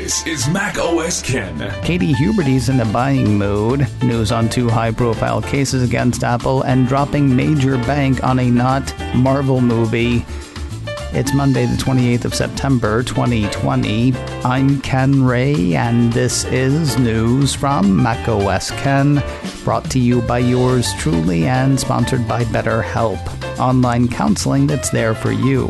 This is macOS Ken. Katie Huberty's in a buying mood. News on 2 high-profile cases against Apple and dropping major bank on a not Marvel movie. It's Monday the 28th of September, 2020. I'm Ken Ray, and this is news from macOS Ken, brought to you by yours truly and sponsored by BetterHelp, online counseling that's there for you.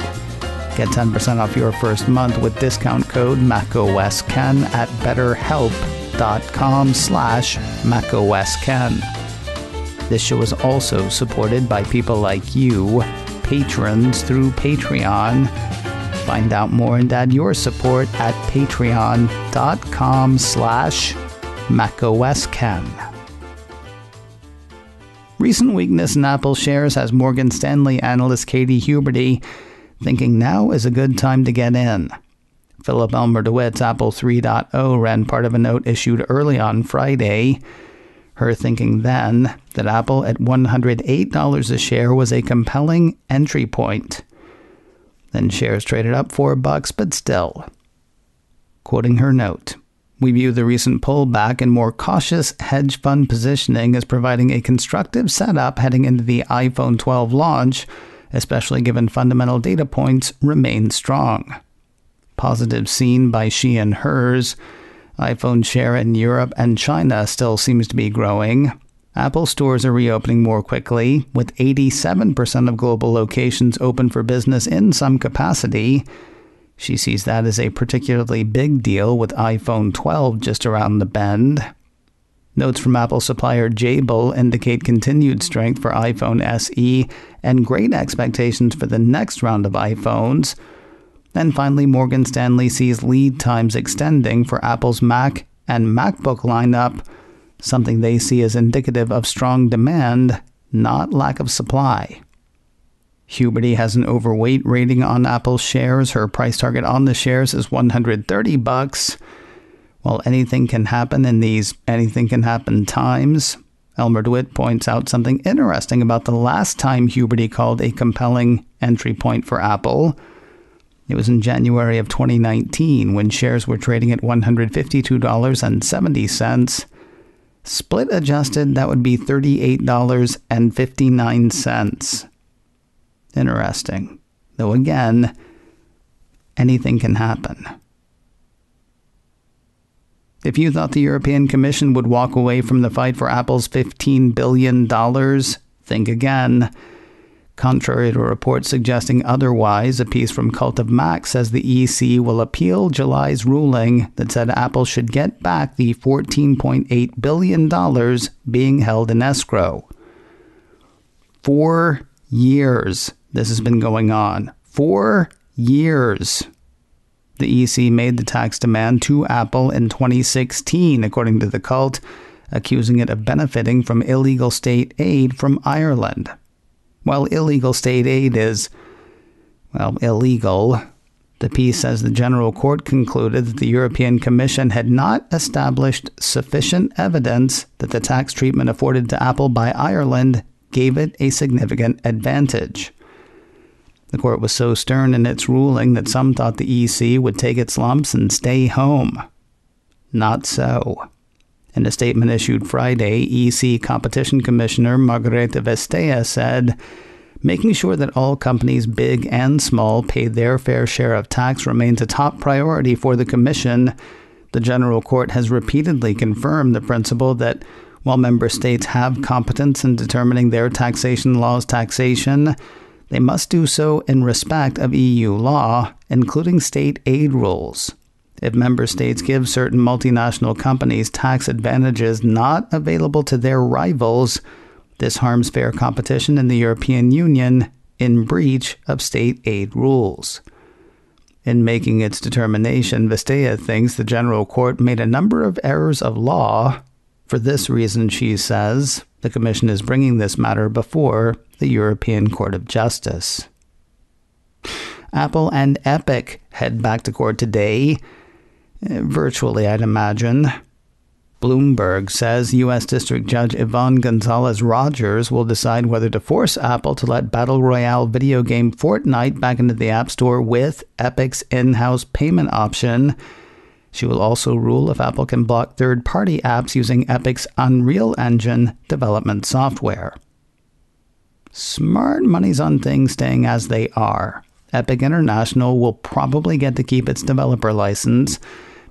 Get 10% off your first month with discount code macOSKen at betterhelp.com/macOSKen. This show is also supported by people like you, patrons through Patreon. Find out more and add your support at patreon.com/macOSKen. Recent weakness in Apple shares has Morgan Stanley analyst Katie Huberty thinking now is a good time to get in. Philip Elmer DeWitt's Apple 3.0 ran part of a note issued early on Friday. Her thinking then that Apple at $108 a share was a compelling entry point. Then shares traded up $4, but still. Quoting her note, "We view the recent pullback and more cautious hedge fund positioning as providing a constructive setup heading into the iPhone 12 launch, especially given fundamental data points remain strong. Positive seen by she and hers. iPhone share in Europe and China still seems to be growing. Apple stores are reopening more quickly, with 87% of global locations open for business in some capacity. She sees that as a particularly big deal with iPhone 12 just around the bend." Notes from Apple supplier Jabil indicate continued strength for iPhone SE and great expectations for the next round of iPhones. And finally, Morgan Stanley sees lead times extending for Apple's Mac and MacBook lineup, something they see as indicative of strong demand, not lack of supply. Huberty has an overweight rating on Apple shares. Her price target on the shares is $130. While anything can happen in these anything can happen times, Elmer DeWitt points out something interesting about the last time Huberty called a compelling entry point for Apple. It was in January of 2019 when shares were trading at $152.70. Split adjusted, that would be $38.59. Interesting. Though again, anything can happen. If you thought the European Commission would walk away from the fight for Apple's $15 billion, think again. Contrary to reports suggesting otherwise, a piece from Cult of Mac says the EC will appeal July's ruling that said Apple should get back the $14.8 billion being held in escrow. 4 years this has been going on. 4 years. The EC made the tax demand to Apple in 2016, according to the Cult, accusing it of benefiting from illegal state aid from Ireland. While illegal state aid is, illegal, the piece says the General Court concluded that the European Commission had not established sufficient evidence that the tax treatment afforded to Apple by Ireland gave it a significant advantage. The court was so stern in its ruling that some thought the EC would take its lumps and stay home. Not so. In a statement issued Friday, EC Competition Commissioner Margareta Vestea said, "Making sure that all companies, big and small, pay their fair share of tax remains a top priority for the Commission. The General Court has repeatedly confirmed the principle that while member states have competence in determining their taxation laws' taxation, they must do so in respect of EU law, including state aid rules. If member states give certain multinational companies tax advantages not available to their rivals, this harms fair competition in the European Union in breach of state aid rules." In making its determination, Vestea thinks the General Court made a number of errors of law. For this reason, she says, the Commission is bringing this matter before the European Court of Justice. Apple and Epic head back to court today. Virtually, I'd imagine. Bloomberg says U.S. District Judge Yvonne Gonzalez-Rogers will decide whether to force Apple to let Battle Royale video game Fortnite back into the App Store with Epic's in-house payment option. She will also rule if Apple can block third-party apps using Epic's Unreal Engine development software. Smart money's on things staying as they are. Epic International will probably get to keep its developer license,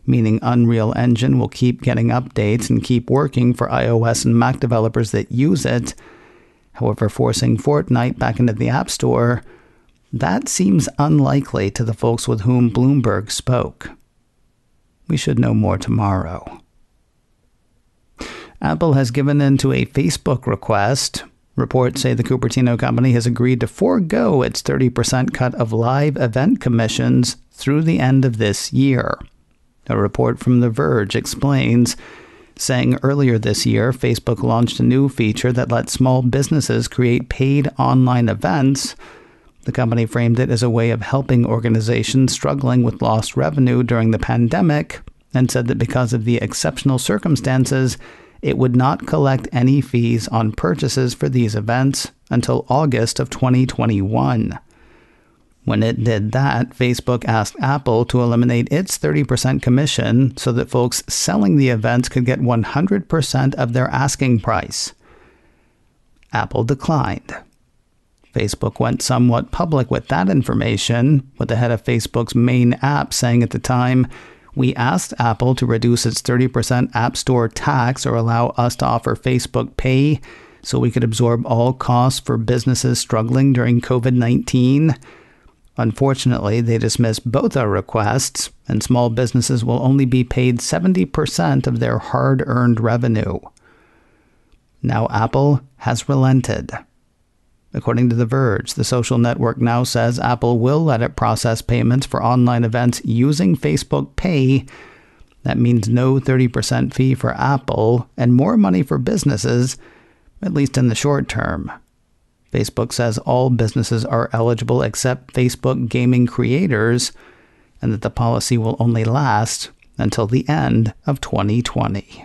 meaning Unreal Engine will keep getting updates and keep working for iOS and Mac developers that use it. However, forcing Fortnite back into the App Store, that seems unlikely to the folks with whom Bloomberg spoke. We should know more tomorrow. Apple has given in to a Facebook request. Reports say the Cupertino company has agreed to forego its 30% cut of live event commissions through the end of this year. A report from The Verge explains, saying earlier this year, Facebook launched a new feature that lets small businesses create paid online events. The company framed it as a way of helping organizations struggling with lost revenue during the pandemic and said that because of the exceptional circumstances, it would not collect any fees on purchases for these events until August of 2021. When it did that, Facebook asked Apple to eliminate its 30% commission so that folks selling the events could get 100% of their asking price. Apple declined. Facebook went somewhat public with that information, with the head of Facebook's main app saying at the time, "We asked Apple to reduce its 30% App Store tax or allow us to offer Facebook Pay so we could absorb all costs for businesses struggling during COVID-19. Unfortunately, they dismissed both our requests, and small businesses will only be paid 70% of their hard-earned revenue." Now Apple has relented. According to The Verge, the social network now says Apple will let it process payments for online events using Facebook Pay. That means no 30% fee for Apple and more money for businesses, at least in the short term. Facebook says all businesses are eligible except Facebook gaming creators, and that the policy will only last until the end of 2020.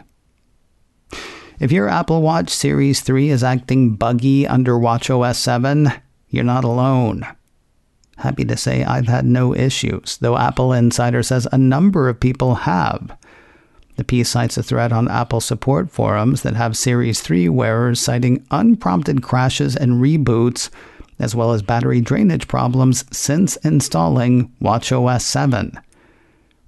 If your Apple Watch Series 3 is acting buggy under watchOS 7, you're not alone. Happy to say I've had no issues, though Apple Insider says a number of people have. The piece cites a thread on Apple support forums that have Series 3 wearers citing unprompted crashes and reboots, as well as battery drainage problems since installing watchOS 7.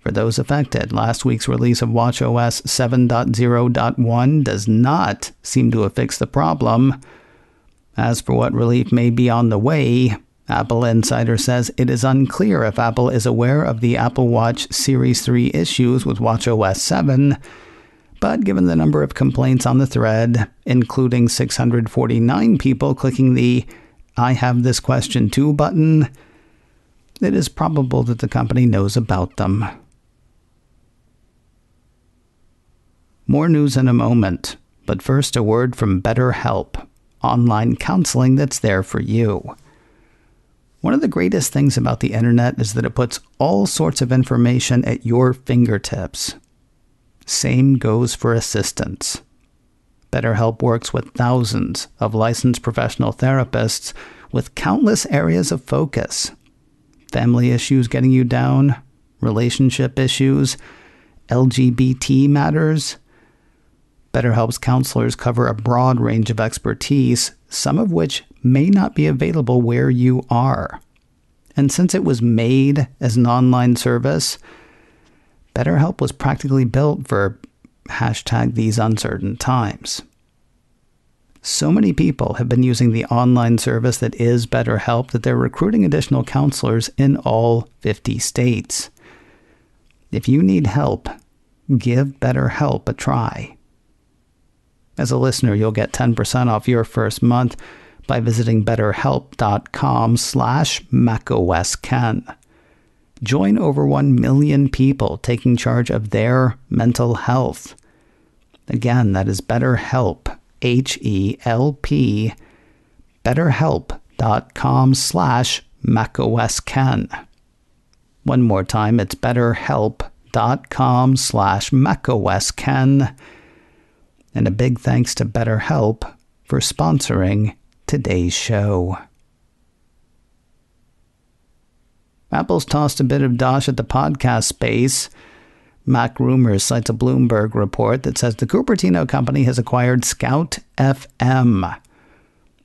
For those affected, last week's release of watchOS 7.0.1 does not seem to have fixed the problem. As for what relief may be on the way, Apple Insider says it is unclear if Apple is aware of the Apple Watch Series 3 issues with watchOS 7, but given the number of complaints on the thread, including 649 people clicking the "I have this question too" button, it is probable that the company knows about them. More news in a moment, but first a word from BetterHelp, online counseling that's there for you. One of the greatest things about the internet is that it puts all sorts of information at your fingertips. Same goes for assistance. BetterHelp works with thousands of licensed professional therapists with countless areas of focus. Family issues getting you down, relationship issues, LGBT matters. BetterHelp's counselors cover a broad range of expertise, some of which may not be available where you are. And since it was made as an online service, BetterHelp was practically built for #these uncertain times. So many people have been using the online service that is BetterHelp that they're recruiting additional counselors in all 50 states. If you need help, give BetterHelp a try. As a listener, you'll get 10% off your first month by visiting betterhelp.com/macOSKen. Join over 1 million people taking charge of their mental health. Again, that is BetterHelp, HELP, betterhelp.com/macOSKen. One more time, it's betterhelp.com/macOSKen. And a big thanks to BetterHelp for sponsoring today's show. Apple's tossed a bit of dosh at the podcast space. Mac Rumors cites a Bloomberg report that says the Cupertino company has acquired Scout FM.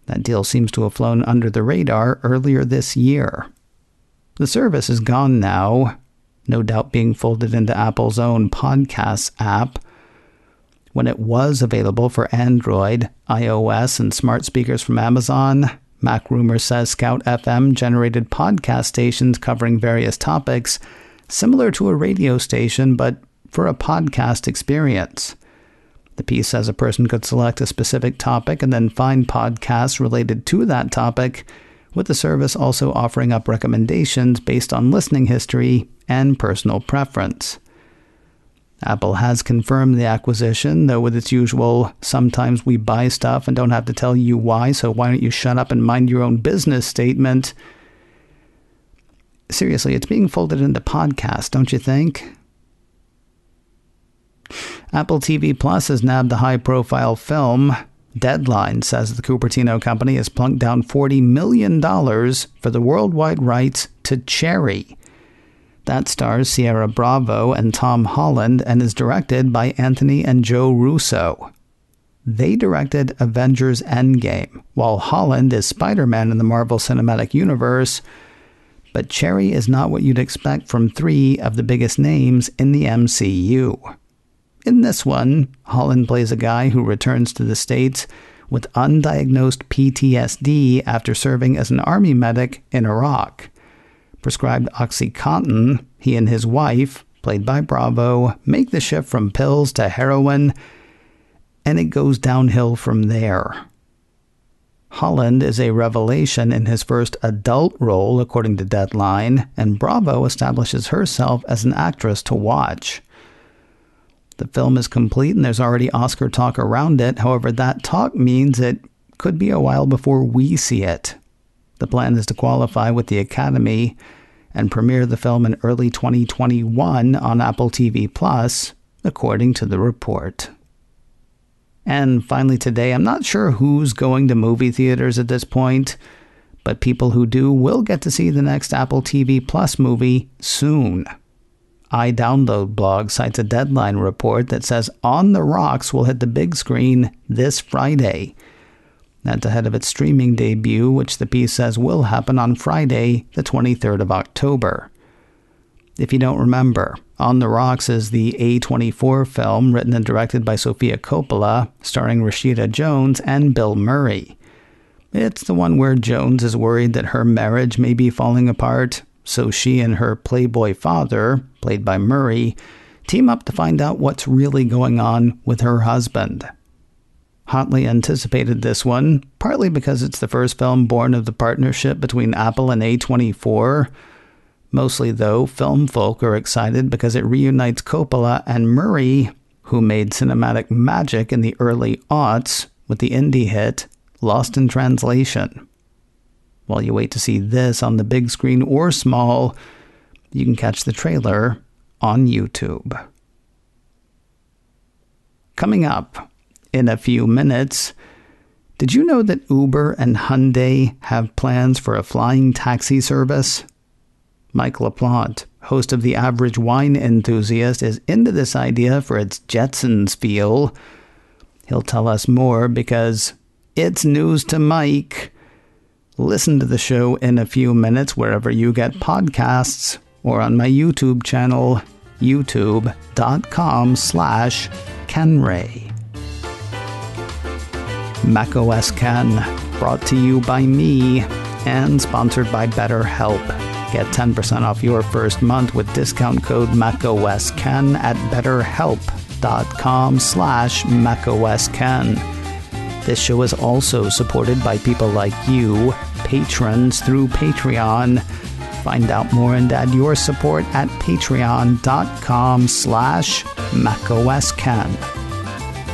That deal seems to have flown under the radar earlier this year. The service is gone now, no doubt being folded into Apple's own Podcasts app. When it was available for Android, iOS, and smart speakers from Amazon, Mac Rumors says Scout FM generated podcast stations covering various topics, similar to a radio station, but for a podcast experience. The piece says a person could select a specific topic and then find podcasts related to that topic, with the service also offering up recommendations based on listening history and personal preference. Apple has confirmed the acquisition, though with its usual, sometimes we buy stuff and don't have to tell you why, so why don't you shut up and mind your own business statement. Seriously, it's being folded into podcasts, don't you think? Apple TV Plus has nabbed the high-profile film. Deadline says the Cupertino company has plunked down $40 million for the worldwide rights to Cherry. That stars Sierra Bravo and Tom Holland and is directed by Anthony and Joe Russo. They directed Avengers Endgame, while Holland is Spider-Man in the Marvel Cinematic Universe. But Cherry is not what you'd expect from three of the biggest names in the MCU. In this one, Holland plays a guy who returns to the States with undiagnosed PTSD after serving as an army medic in Iraq. Prescribed OxyContin, he and his wife, played by Bravo, make the shift from pills to heroin, and it goes downhill from there. Holland is a revelation in his first adult role, according to Deadline, and Bravo establishes herself as an actress to watch. The film is complete and there's already Oscar talk around it. However, that talk means it could be a while before we see it. The plan is to qualify with the Academy and premiere the film in early 2021 on Apple TV Plus, according to the report. And finally today, I'm not sure who's going to movie theaters at this point, but people who do will get to see the next Apple TV Plus movie soon. iDownload blog cites a Deadline report that says On the Rocks will hit the big screen this Friday. That's ahead of its streaming debut, which the piece says will happen on Friday, the 23rd of October. If you don't remember, On the Rocks is the A24 film written and directed by Sofia Coppola, starring Rashida Jones and Bill Murray. It's the one where Jones is worried that her marriage may be falling apart, so she and her playboy father, played by Murray, team up to find out what's really going on with her husband. Hotly anticipated this one, partly because it's the first film born of the partnership between Apple and A24. Mostly, though, film folk are excited because it reunites Coppola and Murray, who made cinematic magic in the early aughts with the indie hit Lost in Translation. While you wait to see this on the big screen or small, you can catch the trailer on YouTube. Coming up in a few minutes, did you know that Uber and Hyundai have plans for a flying taxi service? Mike LaPlante, host of The Average Wine Enthusiast, is into this idea for its Jetsons feel. He'll tell us more because it's news to Mike. Listen to the show in a few minutes wherever you get podcasts or on my YouTube channel, youtube.com/KenRay. macOS Ken, brought to you by me and sponsored by BetterHelp. Get 10% off your first month with discount code macOSKen at betterhelp.com/macOSKen. This show is also supported by people like you, patrons through Patreon. Find out more and add your support at patreon.com/macOSKen.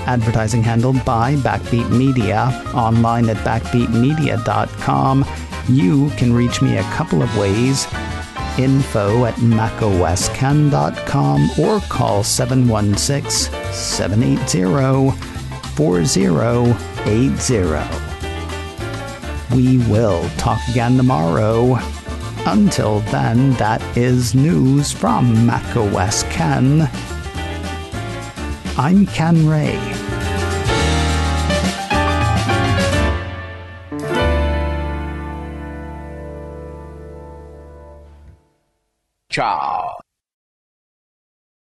Advertising handled by Backbeat Media, online at backbeatmedia.com. You can reach me a couple of ways. Info at macosken.com or call 716-780-4080. We will talk again tomorrow. Until then, that is news from macOS Ken. I'm Ken Ray. Ciao.